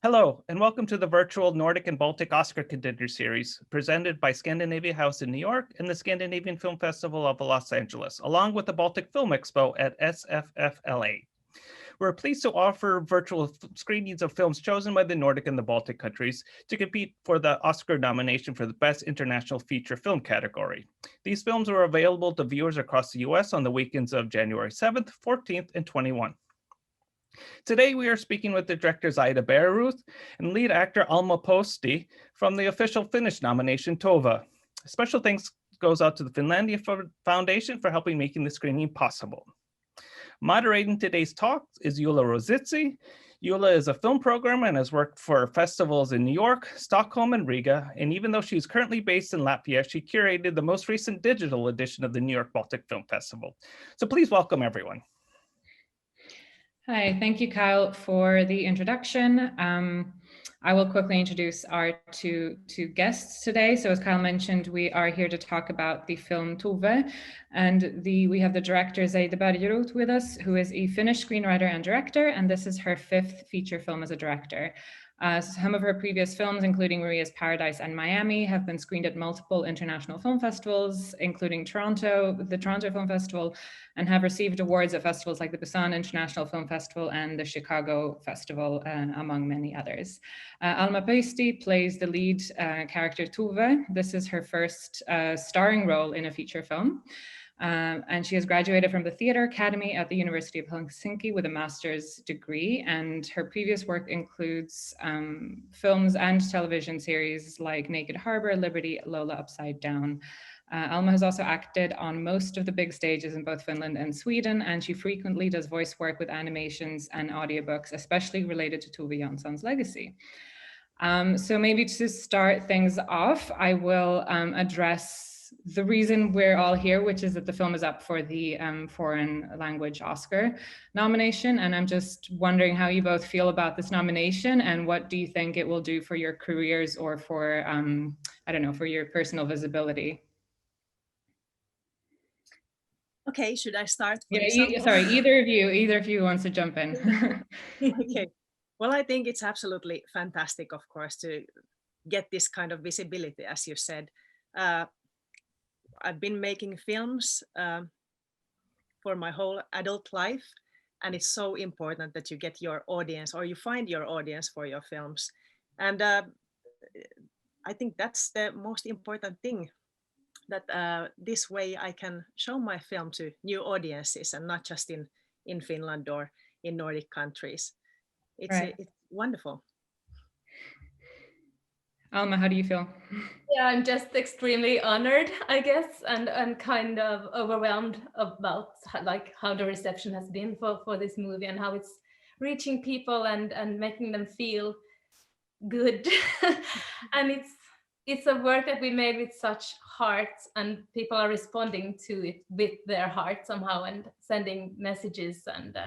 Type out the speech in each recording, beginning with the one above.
Hello, and welcome to the virtual Nordic and Baltic Oscar Contenders series, presented by Scandinavia House in New York and the Scandinavian Film Festival of Los Angeles, along with the Baltic Film Expo at SFFLA. We're pleased to offer virtual screenings of films chosen by the Nordic and the Baltic countries to compete for the Oscar nomination for the Best International Feature Film category. These films are available to viewers across the US on the weekends of January 7th, 14th, and 21. Today, we are speaking with the director Zaida Bergroth and lead actor Alma Pöysti from the official Finnish nomination Tove. Special thanks goes out to the Finlandia Foundation for helping making the screening possible. Moderating today's talk is Jule Rozite. Jule is a film programmer and has worked for festivals in New York, Stockholm, and Riga. And even though she's currently based in Latvia, she curated the most recent digital edition of the New York Baltic Film Festival. So please welcome everyone. Hi, thank you, Kyle, for the introduction. I will quickly introduce our two guests today. So as Kyle mentioned, we are here to talk about the film Tove, and we have the director Zaida Bergroth with us, who is a Finnish screenwriter and director, and this is her 5th feature film as a director. Some of her previous films, including Maria's Paradise and Miami, have been screened at multiple international film festivals, including the Toronto Film Festival, and have received awards at festivals like the Busan International Film Festival and the Chicago Festival, among many others. Alma Pöysti plays the lead character Tove. This is her first starring role in a feature film. And she has graduated from the Theatre Academy at the University of Helsinki with a master's degree. And her previous work includes films and television series like Naked Harbor, Liberty, Lola Upside Down. Alma has also acted on most of the big stages in both Finland and Sweden, and she frequently does voice work with animations and audiobooks, especially related to Tove Jansson's legacy. So maybe to start things off, I will address the reason we're all here, which is that the film is up for the foreign language Oscar nomination. And I'm just wondering how you both feel about this nomination, and what do you think it will do for your careers or for, I don't know, for your personal visibility? Okay, should I start? Sorry, either of you wants to jump in. Okay, well, I think it's absolutely fantastic, of course, to get this kind of visibility, as you said. I've been making films for my whole adult life, and it's so important that you get your audience, or you find your audience for your films. And I think that's the most important thing, that this way I can show my film to new audiences, and not just in Finland or in Nordic countries. It's wonderful. Alma, how do you feel? Yeah, I'm just extremely honored, I guess, and kind of overwhelmed about how the reception has been for this movie, and how it's reaching people and making them feel good. And it's a work that we made with such heart, and people are responding to it with their heart somehow, and sending messages, and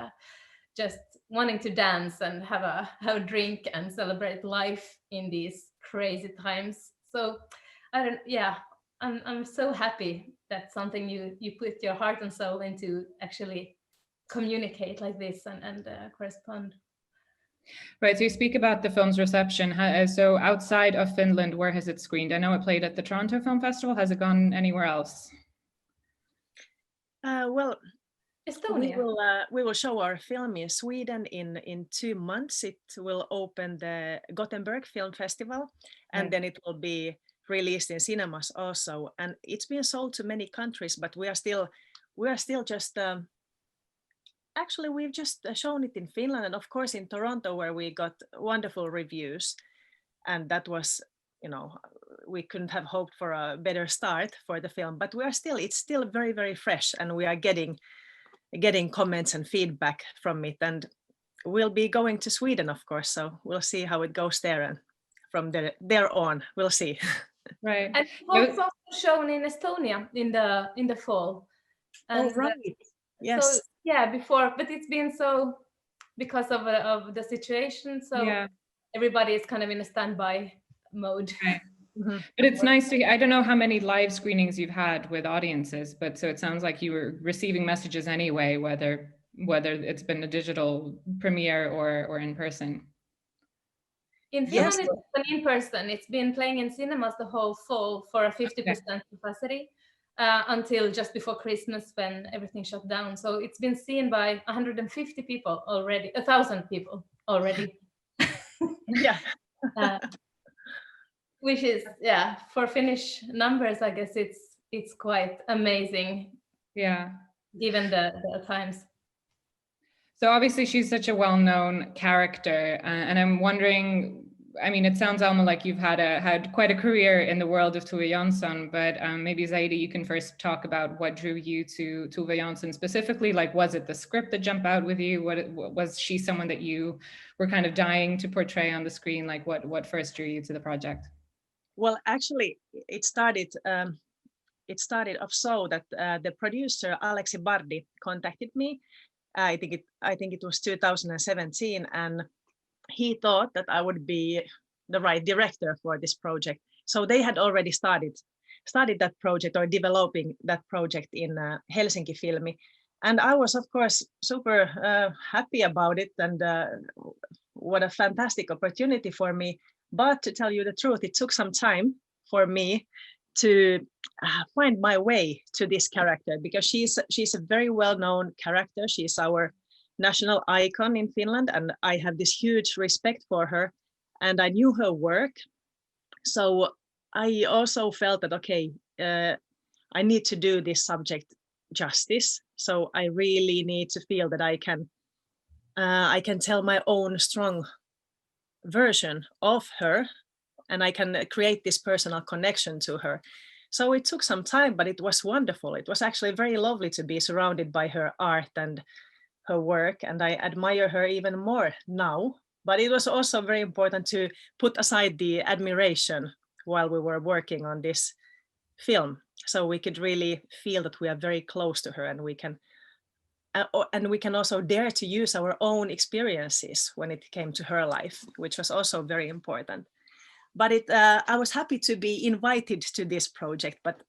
just wanting to dance and have a drink and celebrate life in these crazy times. So I'm so happy that something you put your heart and soul into actually communicate like this and correspond. Right, so you speak about the film's reception. So outside of Finland, where has it screened? I know it played at the Toronto Film Festival. Has it gone anywhere else? Well, Estonia. We will show our film in Sweden in 2 months. It will open the Gothenburg Film Festival, and then it will be released in cinemas also. And it's been sold to many countries, but we are still just actually, we've just shown it in Finland, and of course in Toronto, where we got wonderful reviews. And that was, we couldn't have hoped for a better start for the film, but it's still very, very fresh, and we are getting comments and feedback from it. And we'll be going to Sweden, of course, so we'll see how it goes there, and from there on, we'll see. Right. And it's also shown in Estonia in the fall. And right. Yes. So yeah, before, but it's been so because of the situation. So everybody is kind of in a standby mode. Right. Mm-hmm. But it's nice to, I don't know how many live screenings you've had with audiences, but so it sounds like you were receiving messages anyway, whether it's been a digital premiere or in person. In Yes. Finland, it's in person. It's been playing in cinemas the whole fall for a 50% capacity until just before Christmas when everything shut down. So it's been seen by 150 people already, 1,000 people already. Yeah. Which is, yeah, for Finnish numbers, I guess it's quite amazing. Yeah. Given the times. So obviously she's such a well-known character, and I'm wondering, I mean, it sounds, Alma, like you've had quite a career in the world of Tove Jansson, but maybe Zaida, you can first talk about what drew you to Tove Jansson specifically. Like, was it the script that jumped out with you? Was she someone that you were kind of dying to portray on the screen? Like, what first drew you to the project? Well, actually, it started off so that the producer Aleksi Bardi contacted me. I think it was 2017, and he thought that I would be the right director for this project. So they had already started that project, or developing that project in Helsinki Filmi, and I was, of course, super happy about it, and what a fantastic opportunity for me. But to tell you the truth, it took some time for me to find my way to this character, because she's a very well-known character. She's our national icon in Finland, and I have this huge respect for her, and I knew her work. So I also felt that, okay, I need to do this subject justice. So I really need to feel that I can tell my own strong version of her, and I can create this personal connection to her. So it took some time, but it was wonderful. It was actually very lovely to be surrounded by her art and her work, and I admire her even more now. But it was also very important to put aside the admiration while we were working on this film, so we could really feel that we are very close to her, and we can also dare to use our own experiences when it came to her life, which was also very important. But I was happy to be invited to this project, but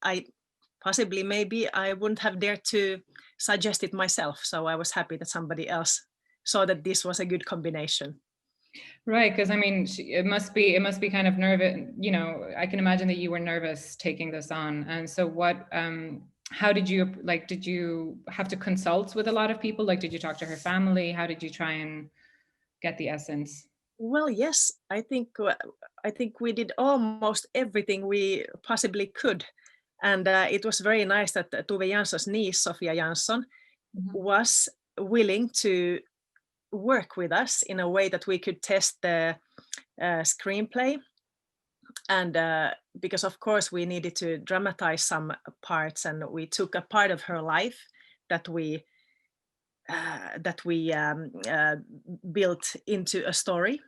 maybe I wouldn't have dared to suggest it myself. So I was happy that somebody else saw that this was a good combination. Right, because I mean, it must be kind of nervous. You know, I can imagine that you were nervous taking this on. And so, how did you Did you have to consult with a lot of people? Like, did you talk to her family? How did you try and get the essence? Well, yes, I think we did almost everything we possibly could, and it was very nice that Tove Jansson's niece, Sofia Jansson, was willing to work with us in a way that we could test the screenplay, and because of course we needed to dramatize some parts, and we took a part of her life that we built into a story.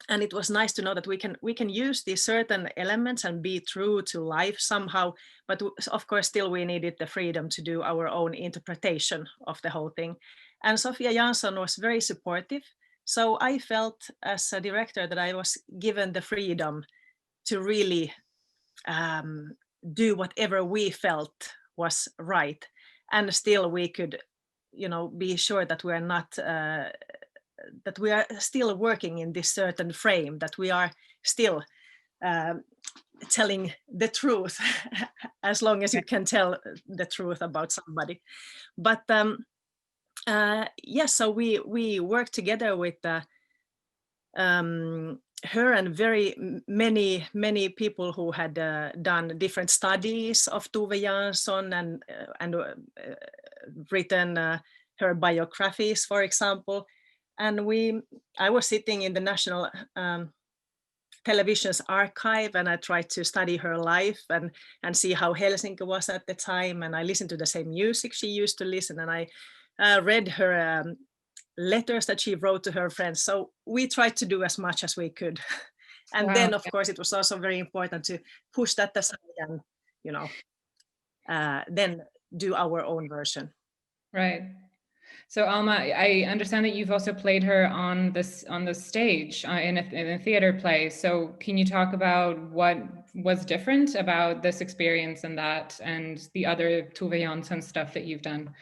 And it was nice to know that we can use these certain elements and be true to life somehow, but of course still we needed the freedom to do our own interpretation of the whole thing. And Sofia Jansson was very supportive, so I felt as a director that I was given the freedom to really do whatever we felt was right, and still we could, be sure that we are not that we are still working in this certain frame, that we are still telling the truth as long as you can tell the truth about somebody. But yes, so we worked together with her and very many people who had done different studies of Tove Jansson and written her biographies, for example. And I was sitting in the National Television's archive, and I tried to study her life and see how Helsinki was at the time. And I listened to the same music she used to listen, and I read her letters that she wrote to her friends. So we tried to do as much as we could. And then, of course, it was also very important to push that aside and, then do our own version. Right. So Alma, I understand that you've also played her on the stage in a theater play. So can you talk about what was different about this experience and the other Tove Jansson stuff that you've done?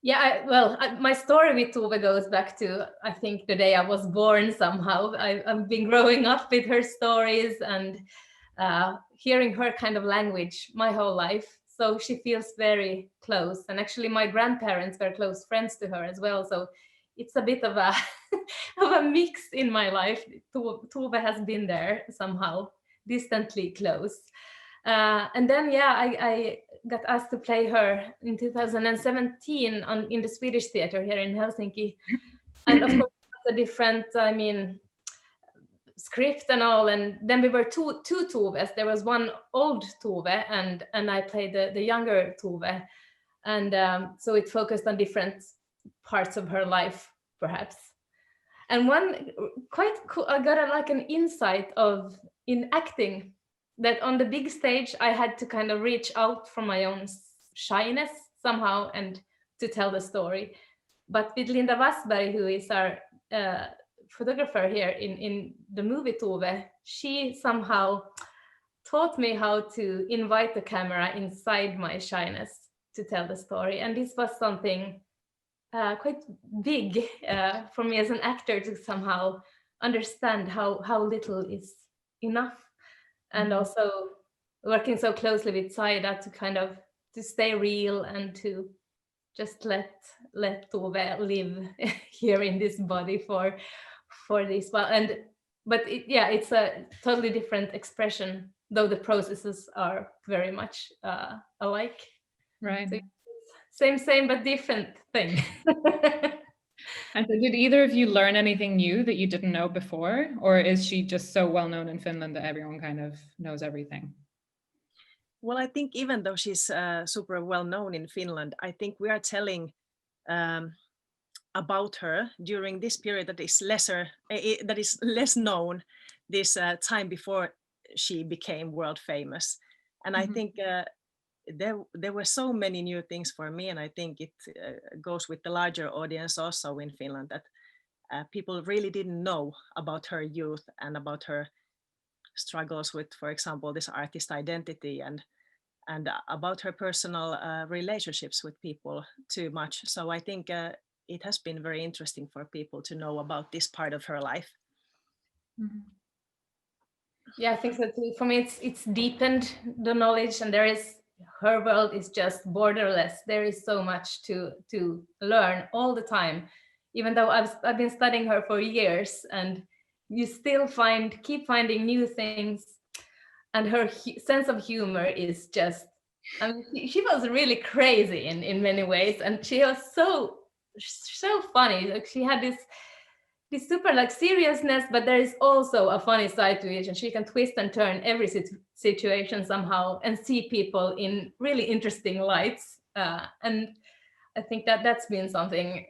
Yeah, my story with Tove goes back to, I think, the day I was born somehow. I've been growing up with her stories and hearing her kind of language my whole life. So she feels very close. And actually my grandparents were close friends to her as well. So it's a bit of a, of a mix in my life. Tove has been there somehow, distantly close. And then, yeah, I got asked to play her in 2017 in the Swedish theater here in Helsinki. And of course, it's a different, script and all. And then we were two Toves. There was one old Tove and I played the younger Tove. And so it focused on different parts of her life, perhaps. And one quite cool, I got like an insight in acting, that on the big stage, I had to kind of reach out from my own shyness somehow and to tell the story. But with Linda Wassberg, who is our photographer here in the movie Tove, she somehow taught me how to invite the camera inside my shyness to tell the story. And this was something quite big for me as an actor, to somehow understand how little is enough. And also working so closely with Zaida to kind of to stay real and to just let Tove live here in this body for this while. But it's a totally different expression, though the processes are very much alike. Right. So same but different thing. And so did either of you learn anything new that you didn't know before, or is she just so well known in Finland that everyone kind of knows everything? Well, I think even though she's super well known in Finland, I think we are telling about her during this period that is less known, this time before she became world famous. And I think there were so many new things for me, and I think it goes with the larger audience also in Finland, that people really didn't know about her youth and about her struggles with, for example, this artist identity and about her personal relationships with people too much. So I think it has been very interesting for people to know about this part of her life. Yeah, I think so too. For me, it's deepened the knowledge, and her world is just borderless. There is so much to learn all the time, even though I've been studying her for years, and you still keep finding new things. And her sense of humor is just, I mean, she was really crazy in many ways, and she was so funny. Like, she had this super like seriousness, but there is also a funny side to it, and she can twist and turn every situation somehow and see people in really interesting lights. And I think that's been something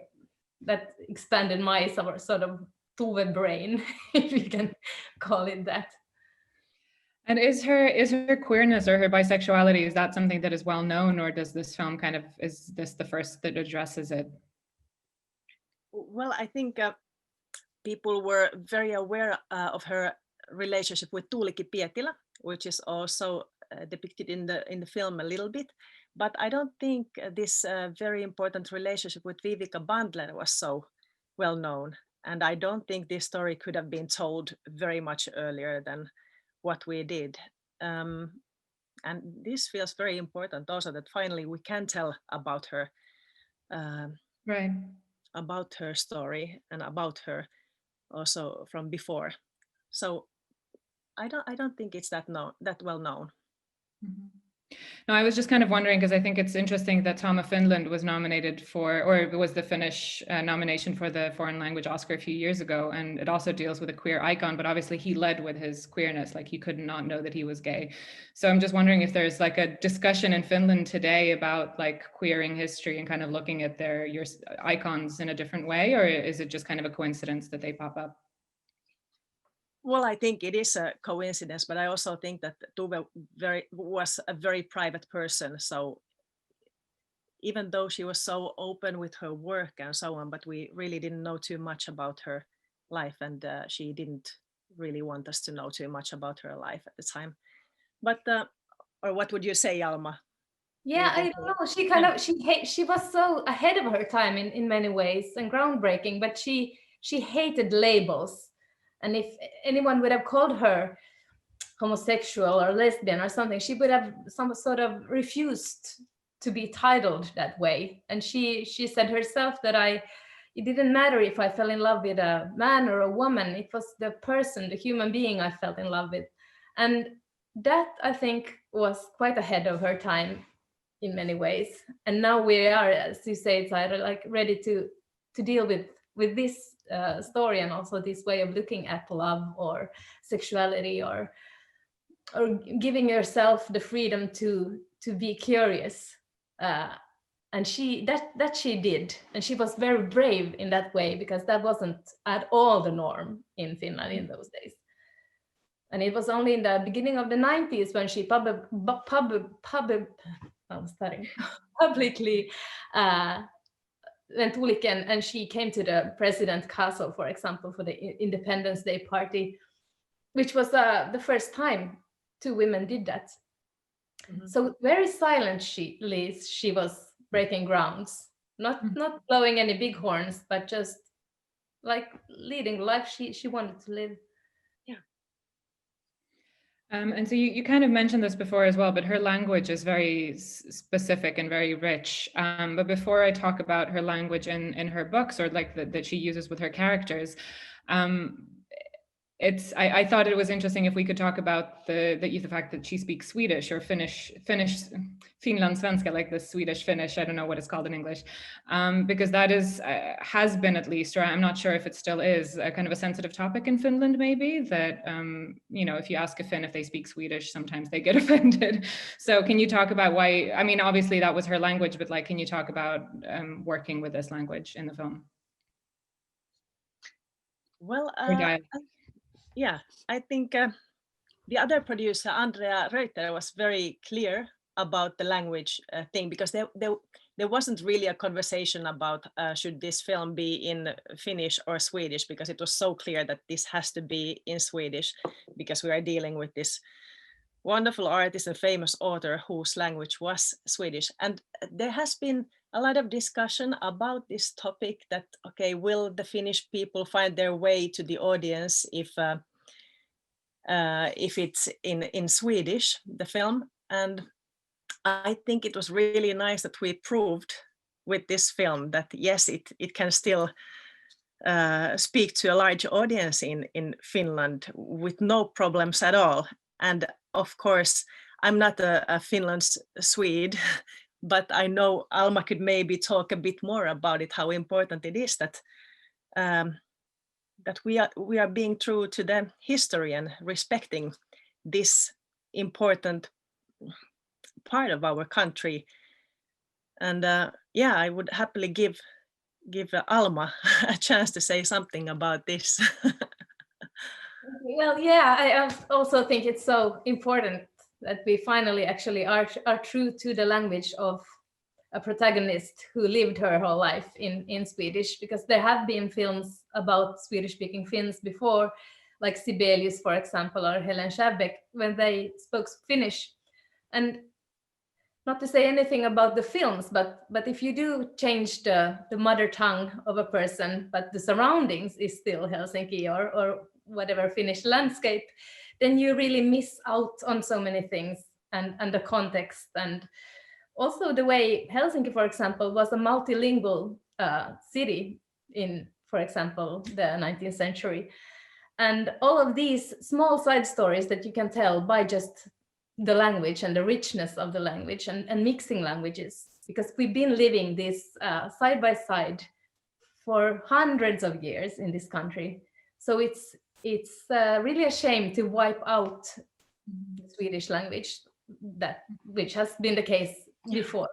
that expanded my sort of Tove brain, if you can call it that. And is her queerness or her bisexuality, is that something that is well known, or does this film is this the first that addresses it? Well, I think people were very aware of her relationship with Tuulikki Pietilä, which is also depicted in the film a little bit. But I don't think this very important relationship with Vivica Bandler was so well known. And I don't think this story could have been told very much earlier than what we did. And this feels very important also, that finally we can tell about her, right, about her story and about her also from before. So I don't think it's that well known. No, I was just kind of wondering, because I think it's interesting that Tom of Finland was nominated for, or it was the Finnish nomination for the Foreign Language Oscar a few years ago, and it also deals with a queer icon, but obviously he led with his queerness, like he could not know that he was gay. So I'm just wondering if there's like a discussion in Finland today about like queering history and kind of looking at your icons in a different way, or is it just kind of a coincidence that they pop up? Well, I think it is a coincidence, but I also think that Tove was a very private person. So even though she was so open with her work and so on, but we really didn't know too much about her life, and she didn't really want us to know too much about her life at the time. But or what would you say, Alma? Yeah, I don't know. She kind of she was so ahead of her time in many ways and groundbreaking, but she hated labels. And if anyone would have called her homosexual or lesbian or something, she would have some sort of refused to be titled that way. And she said herself that it didn't matter if I fell in love with a man or a woman, it was the person, the human being I felt in love with. And that, I think, was quite ahead of her time in many ways. And now we are, as you say, Zaida, like ready to deal with this story, and also this way of looking at love or sexuality, or giving yourself the freedom to be curious. And she did, and she was very brave in that way, because that wasn't at all the norm in Finland in those days. And it was only in the beginning of the 90s when she publicly went Tuliken, and she came to the President Castle, for example, for the Independence Day party, which was the first time 2 women did that. Mm-hmm. So very silently she was breaking grounds, not blowing any big horns, but just like leading the life she wanted to live. And so you kind of mentioned this before as well, but her language is very specific and very rich. But before I talk about her language in her books, or like that she uses with her characters, I thought it was interesting if we could talk about the fact that she speaks Swedish or Finnish, Finlandssvenska, like the Swedish Finnish. I don't know what it's called in English, because that has been, at least, or I'm not sure if it still is, a kind of a sensitive topic in Finland. Maybe that if you ask a Finn if they speak Swedish, sometimes they get offended. So can you talk about why? I mean, obviously that was her language, but like, can you talk about working with this language in the film? Well. Yeah, I think the other producer, Andrea Reuter, was very clear about the language thing, because there wasn't really a conversation about should this film be in Finnish or Swedish, because it was so clear that this has to be in Swedish, because we are dealing with this wonderful artist and famous author whose language was Swedish. And there has been a lot of discussion about this topic, that, okay, will the Finnish people find their way to the audience if it's in Swedish, the film? And I think it was really nice that we proved with this film that yes, it can still speak to a large audience in Finland with no problems at all. And of course, I'm not a Finland Swede, but I know Alma could maybe talk a bit more about it, how important it is that that we are being true to the history and respecting this important part of our country. And I would happily give Alma a chance to say something about this. Well, yeah, I also think it's so important that we finally actually are true to the language of a protagonist who lived her whole life in Swedish, because there have been films about Swedish-speaking Finns before, like Sibelius, for example, or Helen Skärbäck, when they spoke Finnish. And not to say anything about the films, but if you do change the mother tongue of a person, but the surroundings is still Helsinki or whatever Finnish landscape, then you really miss out on so many things, and the context, and also the way Helsinki, for example, was a multilingual city in, for example, the 19th century. And all of these small side stories that you can tell by just the language and the richness of the language, and mixing languages, because we've been living this side by side for hundreds of years in this country. So it's really a shame to wipe out the Swedish language, which has been the case before.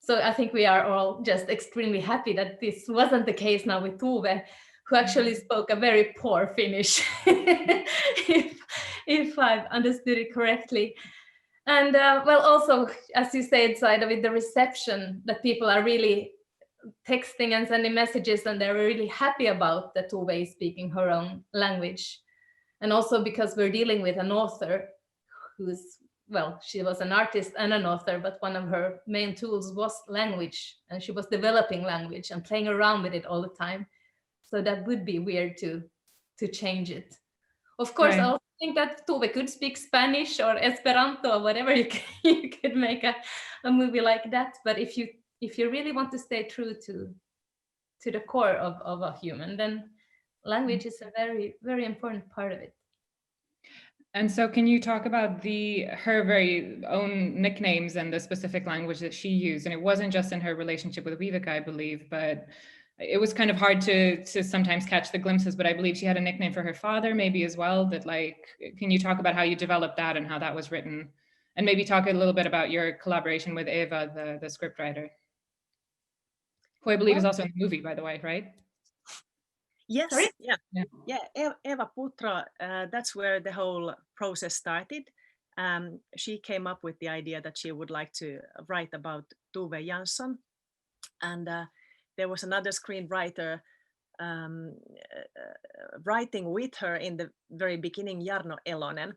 So I think we are all just extremely happy that this wasn't the case now with Tove, who actually spoke a very poor Finnish, if I've understood it correctly. And also, as you said, Zaida, with the reception, that people are really texting and sending messages, and they're really happy about that Tove is speaking her own language. And also because we're dealing with an author who's well, she was an artist and an author, but one of her main tools was language, and she was developing language and playing around with it all the time. So that would be weird to change it. Of course, Right. I also think that Tove could speak Spanish or Esperanto or whatever. You could make a movie like that. But if you really want to stay true to the core of a human, then language is a very, very important part of it. And so can you talk about her very own nicknames and the specific language that she used? And it wasn't just in her relationship with Vivica, I believe, but it was kind of hard to sometimes catch the glimpses, but I believe she had a nickname for her father maybe as well. That, like, can you talk about how you developed that and how that was written? And maybe talk a little bit about your collaboration with Eva, the scriptwriter, who I believe is also in the movie, by the way, right? Yes, Sorry? yeah. Eva Putro, that's where the whole process started. She came up with the idea that she would like to write about Tove Jansson, and there was another screenwriter writing with her in the very beginning, Jarno Elonen,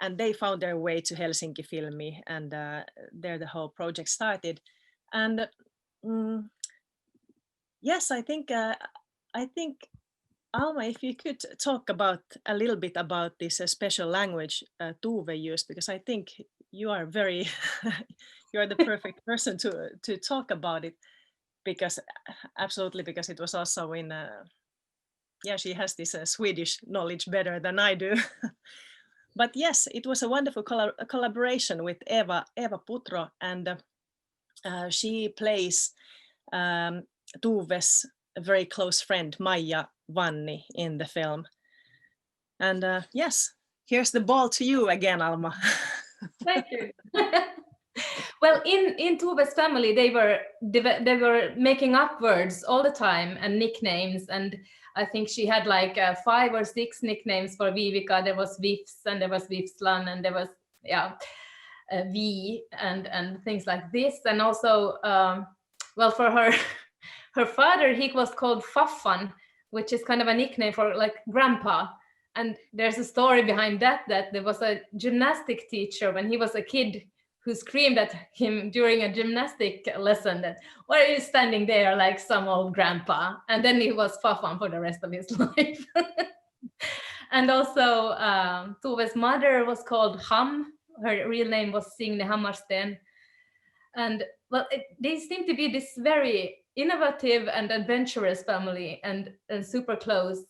and they found their way to Helsinki Filmi, and there the whole project started. And yes, I think Alma, if you could talk about a little bit about this special language Tove used, because I think you are very, you're the perfect person to talk about it, because absolutely, because it was also in, she has this Swedish knowledge better than I do. But yes, it was a wonderful collaboration with Eva Putro, and she plays Tove's very close friend, Maija Vanni, in the film. And yes, here's the ball to you again, Alma. Thank you. Well, in Tove's family, they were making up words all the time and nicknames, and I think she had like 5 or 6 nicknames for Vivica. There was Vifs, and there was Vifslan, and there was V and things like this. And also, well, for her father, he was called Faffan, which is kind of a nickname for like grandpa. And there's a story behind that there was a gymnastic teacher when he was a kid who screamed at him during a gymnastic lesson that, "Why are you standing there like some old grandpa?" And then he was Faffan for the rest of his life. And also Tove's mother was called Ham. Her real name was Signe Hammarsten. And well, they seem to be this very innovative and adventurous family, and super close.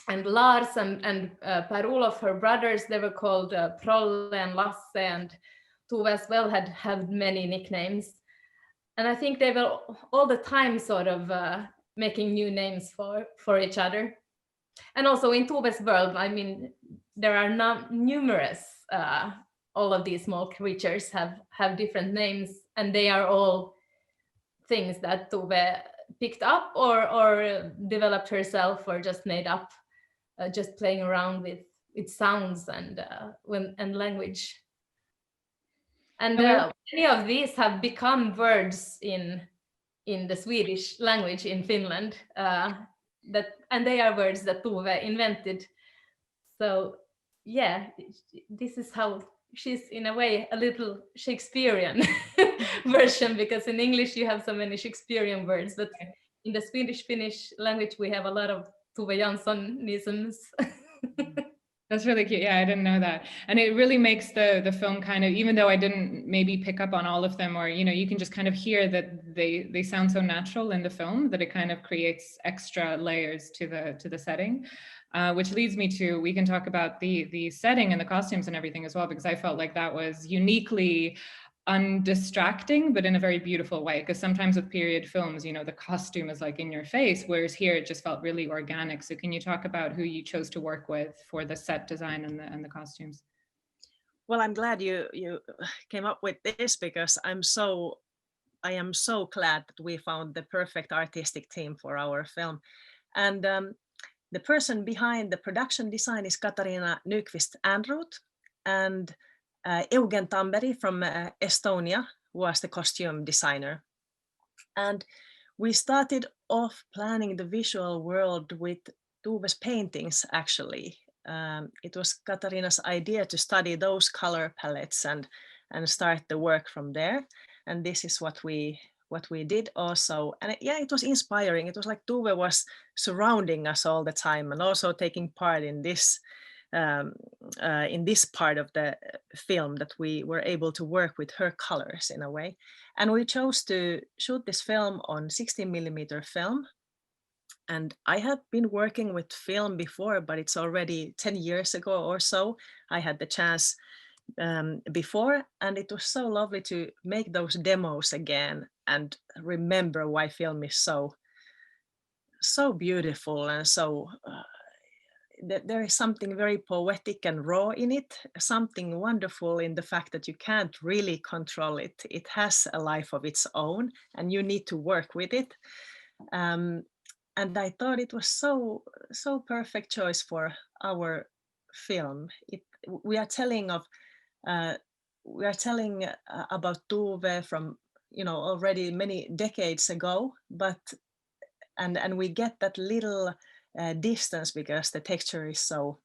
And Lars and Per-Olof, her brothers, they were called Prolle and Lasse, and Tove as well had many nicknames. And I think they were all the time sort of making new names for each other. And also in Tove's world, I mean, there are numerous, all of these small creatures have different names, and they are all things that Tove picked up or developed herself or just made up, just playing around with sounds and language. And many of these have become words in the Swedish language in Finland, and they are words that Tove invented. So yeah, this is how she's in a way a little Shakespearean version, because in English you have so many Shakespearean words, but in the Swedish-Finnish language we have a lot of Tove Janssonisms. That's really cute. Yeah, I didn't know that. And it really makes the film kind of, even though I didn't maybe pick up on all of them, or, you know, you can just kind of hear that they sound so natural in the film that it kind of creates extra layers to the setting, which leads me to, we can talk about the setting and the costumes and everything as well, because I felt like that was uniquely undistracting, but in a very beautiful way, because sometimes with period films, you know, the costume is like in your face, whereas here it just felt really organic. So can you talk about who you chose to work with for the set design and the costumes? Well, I'm glad you came up with this, because I am so glad that we found the perfect artistic team for our film. And the person behind the production design is Katarina Nyqvist-Androth, and Eugen Tamberi from Estonia was the costume designer. And we started off planning the visual world with Tove's paintings, actually. it was Katarina's idea to study those color palettes and start the work from there. And this is what we did also. And it was inspiring. It was like Tove was surrounding us all the time and also taking part in this part of the film, that we were able to work with her colors in a way. And we chose to shoot this film on 16mm film. And I have been working with film before, but it's already 10 years ago or so. I had the chance before, and it was so lovely to make those demos again and remember why film is so beautiful, and so there is something very poetic and raw in it, something wonderful in the fact that you can't really control it. It has a life of its own, and you need to work with it. And I thought it was so perfect choice for our film. We are telling about Tove from already many decades ago, but and we get that little distance because the texture is so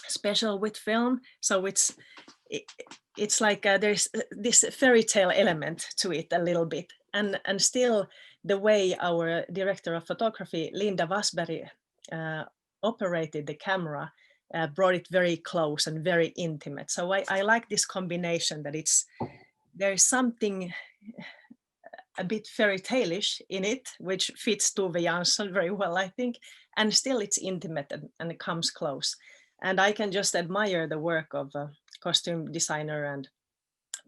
special with film. So it's like there's this fairy tale element to it a little bit, and still the way our director of photography, Linda Wasberg, operated the camera brought it very close and very intimate. So I like this combination, that there is something a bit fairy tale-ish in it, which fits Tove Jansson very well, I think, and still it's intimate and it comes close. And I can just admire the work of a costume designer and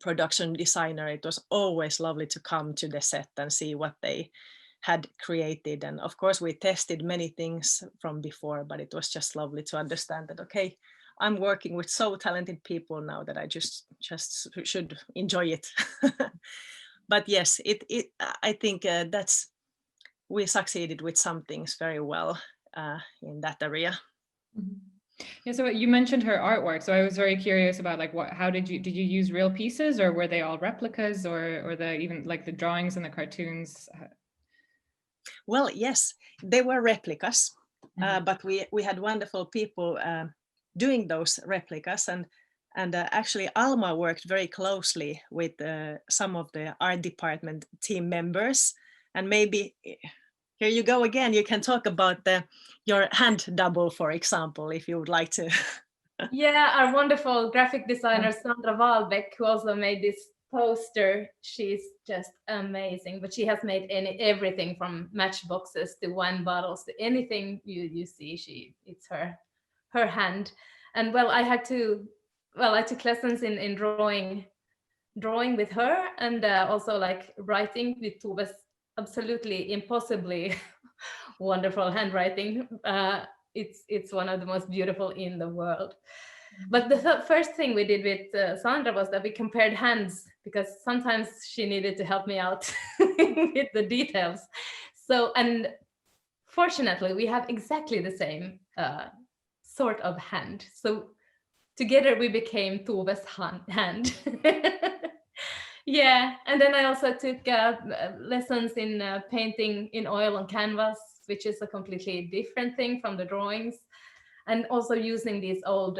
production designer. It was always lovely to come to the set and see what they had created. And of course, we tested many things from before, but it was just lovely to understand that, okay, I'm working with so talented people now that I just should enjoy it. But yes, I think we succeeded with some things very well in that area. Mm-hmm. Yeah, so you mentioned her artwork, so I was very curious about how did you use real pieces, or were they all replicas, or even like the drawings and the cartoons? Well, yes, they were replicas, but we had wonderful people doing those replicas, and actually Alma worked very closely with some of the art department team members. And maybe here you go again, you can talk about your hand double, for example, if you would like to. Yeah, our wonderful graphic designer Sandra Wahlbeck, who also made this poster. She's just amazing, but she has made everything from matchboxes to wine bottles to anything you see. It's her hand. And well, I took lessons in drawing with her, and also like writing with Tove's absolutely impossibly wonderful handwriting. It's one of the most beautiful in the world. But the first thing we did with Sandra was that we compared hands, because sometimes she needed to help me out with the details. So, and fortunately, we have exactly the same sort of hand. So together we became Tove's hand. Yeah, and then I also took lessons in painting in oil on canvas, which is a completely different thing from the drawings, and also using these old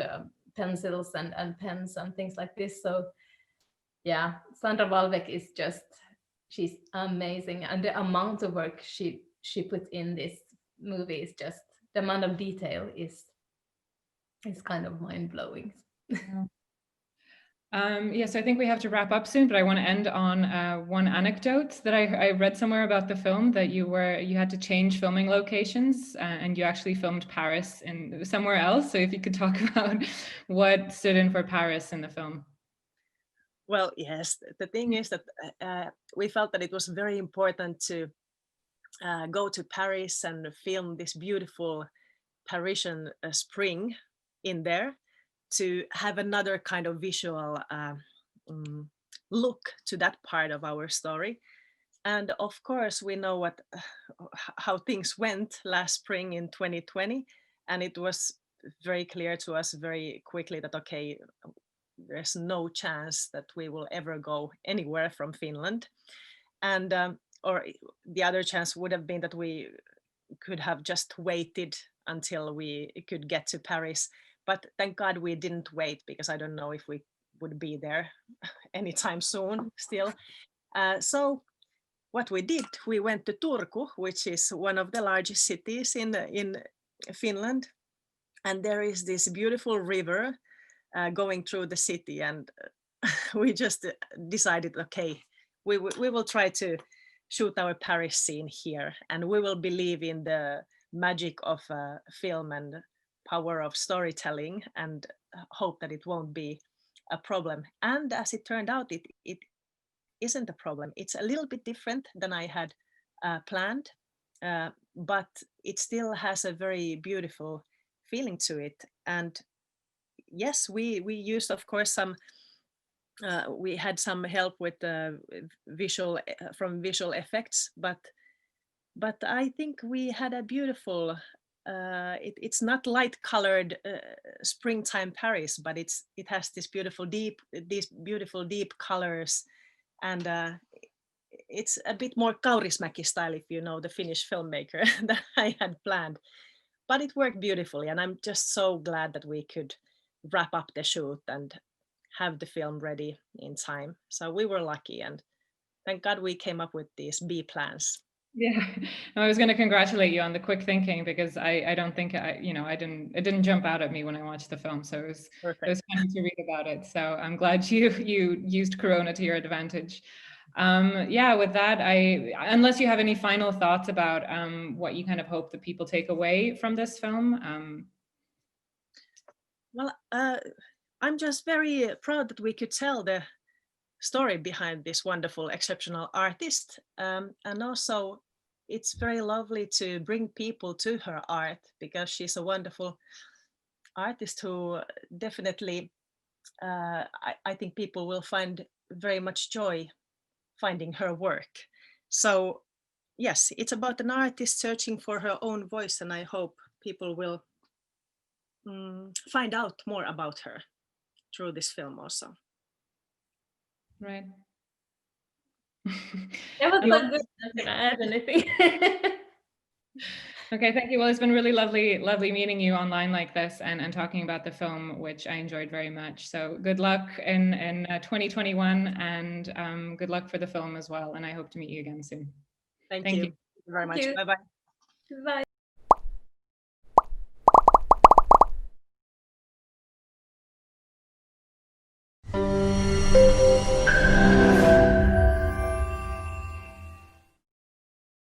pencils and pens and things like this. So yeah, Sandra Wahlbeck is she's amazing, and the amount of work she put in this movie is just, the amount of detail is kind of mind-blowing. Yeah. Yes, I think we have to wrap up soon, but I want to end on one anecdote that I read somewhere about the film, that you had to change filming locations and you actually filmed Paris in somewhere else. So if you could talk about what stood in for Paris in the film. Well, yes, the thing is that we felt that it was very important to go to Paris and film this beautiful Parisian spring in there, to have another kind of visual look to that part of our story. And of course, we know how things went last spring in 2020, and it was very clear to us very quickly that, okay, there's no chance that we will ever go anywhere from Finland. And or the other chance would have been that we could have just waited until we could get to Paris. but thank God we didn't wait, because I don't know if we would be there anytime soon still. So what we did, we went to Turku, which is one of the largest cities in Finland. And there is this beautiful river going through the city. And we just decided, okay, we will try to shoot our Paris scene here. And we will believe in the magic of film and power of storytelling, and hope that it won't be a problem. And as it turned out, it isn't a problem. It's a little bit different than I had planned, but it still has a very beautiful feeling to it. And yes, we used, of course, some we had some help with visual effects, but I think we had a beautiful it's not light colored springtime Paris, but it has these beautiful deep colors, and it's a bit more Kaurismäki style, if you know the Finnish filmmaker, that I had planned. But it worked beautifully, and I'm just so glad that we could wrap up the shoot and have the film ready in time. So we were lucky, and thank God we came up with these B plans. Yeah, I was going to congratulate you on the quick thinking, because I don't think it didn't jump out at me when I watched the film, so it was funny to read about it. So I'm glad you used Corona to your advantage. Yeah, with that, unless you have any final thoughts about what you kind of hope that people take away from this film. Well, I'm just very proud that we could tell the story behind this wonderful, exceptional artist. And also, it's very lovely to bring people to her art, because she's a wonderful artist who definitely, I think people will find very much joy finding her work. So yes, it's about an artist searching for her own voice, and I hope people will find out more about her through this film also. Right. That was so good. I'm gonna add anything. Okay, thank you. Well, it's been really lovely meeting you online like this and talking about the film, which I enjoyed very much. So good luck in 2021, and good luck for the film as well. And I hope to meet you again soon. Thank you very much. Bye-bye. Bye.